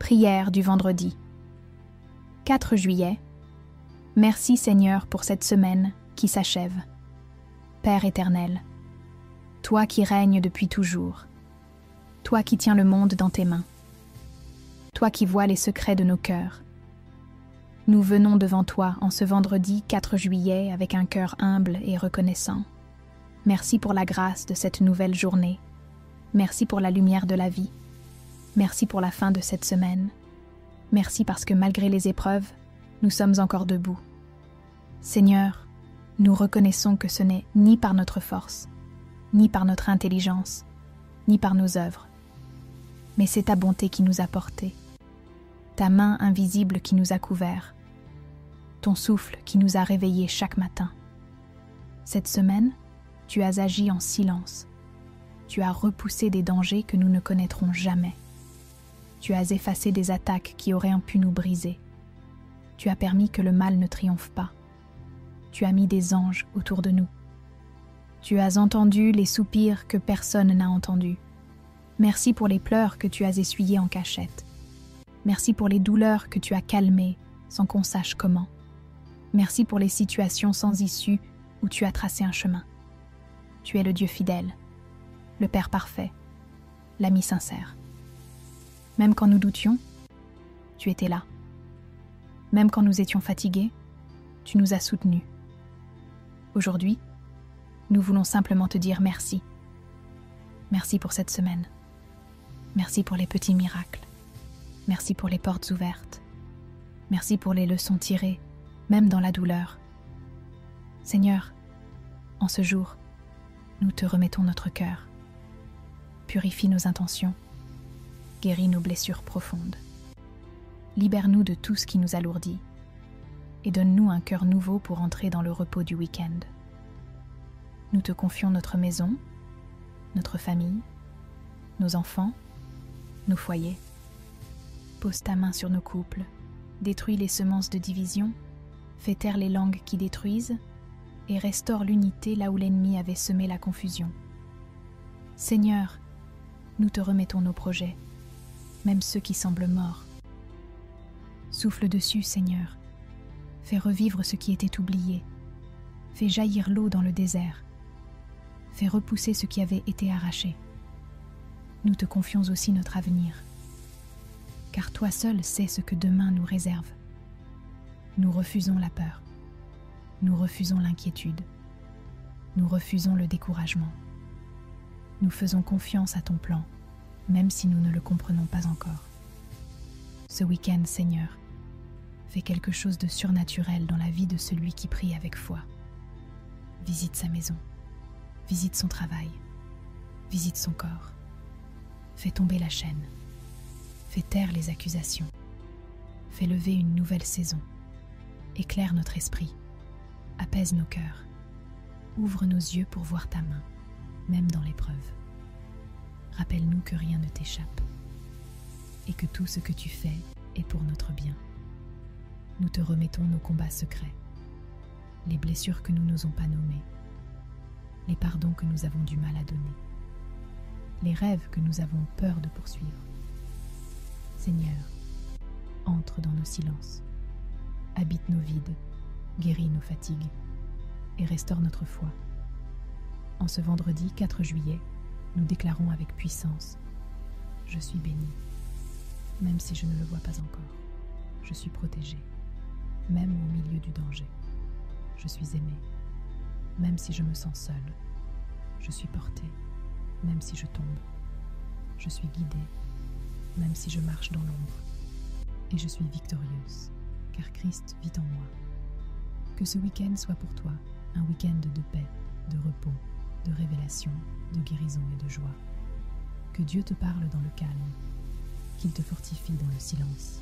Prière du vendredi. 4 juillet. Merci Seigneur pour cette semaine qui s'achève. Père éternel, toi qui règnes depuis toujours, toi qui tiens le monde dans tes mains, toi qui vois les secrets de nos cœurs, nous venons devant toi en ce vendredi 4 juillet avec un cœur humble et reconnaissant. Merci pour la grâce de cette nouvelle journée. Merci pour la lumière de la vie. Merci pour la fin de cette semaine. Merci parce que malgré les épreuves, nous sommes encore debout. Seigneur, nous reconnaissons que ce n'est ni par notre force, ni par notre intelligence, ni par nos œuvres, mais c'est ta bonté qui nous a portés, ta main invisible qui nous a couverts, ton souffle qui nous a réveillés chaque matin. Cette semaine, tu as agi en silence. Tu as repoussé des dangers que nous ne connaîtrons jamais. Tu as effacé des attaques qui auraient pu nous briser. Tu as permis que le mal ne triomphe pas. Tu as mis des anges autour de nous. Tu as entendu les soupirs que personne n'a entendus. Merci pour les pleurs que tu as essuyés en cachette. Merci pour les douleurs que tu as calmées sans qu'on sache comment. Merci pour les situations sans issue où tu as tracé un chemin. Tu es le Dieu fidèle, le Père parfait, l'ami sincère. Même quand nous doutions, tu étais là. Même quand nous étions fatigués, tu nous as soutenus. Aujourd'hui, nous voulons simplement te dire merci. Merci pour cette semaine. Merci pour les petits miracles. Merci pour les portes ouvertes. Merci pour les leçons tirées, même dans la douleur. Seigneur, en ce jour, nous te remettons notre cœur. Purifie nos intentions. Guéris nos blessures profondes. Libère-nous de tout ce qui nous alourdit et donne-nous un cœur nouveau pour entrer dans le repos du week-end. Nous te confions notre maison, notre famille, nos enfants, nos foyers. Pose ta main sur nos couples, détruis les semences de division, fais taire les langues qui détruisent et restaure l'unité là où l'ennemi avait semé la confusion. Seigneur, nous te remettons nos projets, même ceux qui semblent morts. Souffle dessus, Seigneur. Fais revivre ce qui était oublié. Fais jaillir l'eau dans le désert. Fais repousser ce qui avait été arraché. Nous te confions aussi notre avenir, car toi seul sais ce que demain nous réserve. Nous refusons la peur. Nous refusons l'inquiétude. Nous refusons le découragement. Nous faisons confiance à ton plan, même si nous ne le comprenons pas encore. Ce week-end, Seigneur, fais quelque chose de surnaturel dans la vie de celui qui prie avec foi. Visite sa maison, visite son travail, visite son corps. Fais tomber la chaîne, fais taire les accusations, fais lever une nouvelle saison, éclaire notre esprit, apaise nos cœurs, ouvre nos yeux pour voir ta main, même dans l'épreuve. Rappelle-nous que rien ne t'échappe et que tout ce que tu fais est pour notre bien. Nous te remettons nos combats secrets, les blessures que nous n'osons pas nommer, les pardons que nous avons du mal à donner, les rêves que nous avons peur de poursuivre. Seigneur, entre dans nos silences, habite nos vides, guéris nos fatigues et restaure notre foi. En ce vendredi 4 juillet, nous déclarons avec puissance: je suis béni, même si je ne le vois pas encore. Je suis protégé, même au milieu du danger. Je suis aimé, même si je me sens seul. Je suis porté, même si je tombe. Je suis guidé, même si je marche dans l'ombre. Et je suis victorieuse, car Christ vit en moi. Que ce week-end soit pour toi un week-end de paix, de repos, de révélation, de guérison et de joie. Que Dieu te parle dans le calme, qu'il te fortifie dans le silence,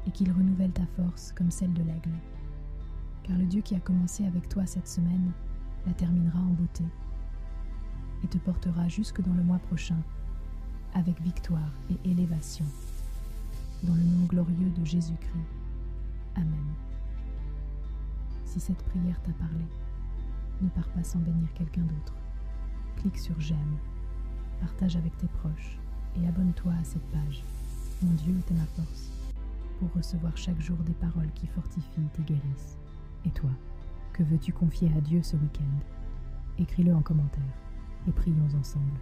et qu'il renouvelle ta force comme celle de l'aigle. Car le Dieu qui a commencé avec toi cette semaine la terminera en beauté et te portera jusque dans le mois prochain avec victoire et élévation. Dans le nom glorieux de Jésus-Christ. Amen. Si cette prière t'a parlé, ne pars pas sans bénir quelqu'un d'autre. Clique sur j'aime, partage avec tes proches et abonne-toi à cette page. Mon Dieu est ma force, pour recevoir chaque jour des paroles qui fortifient et guérissent. Et toi, que veux-tu confier à Dieu ce week-end? Écris-le en commentaire et prions ensemble.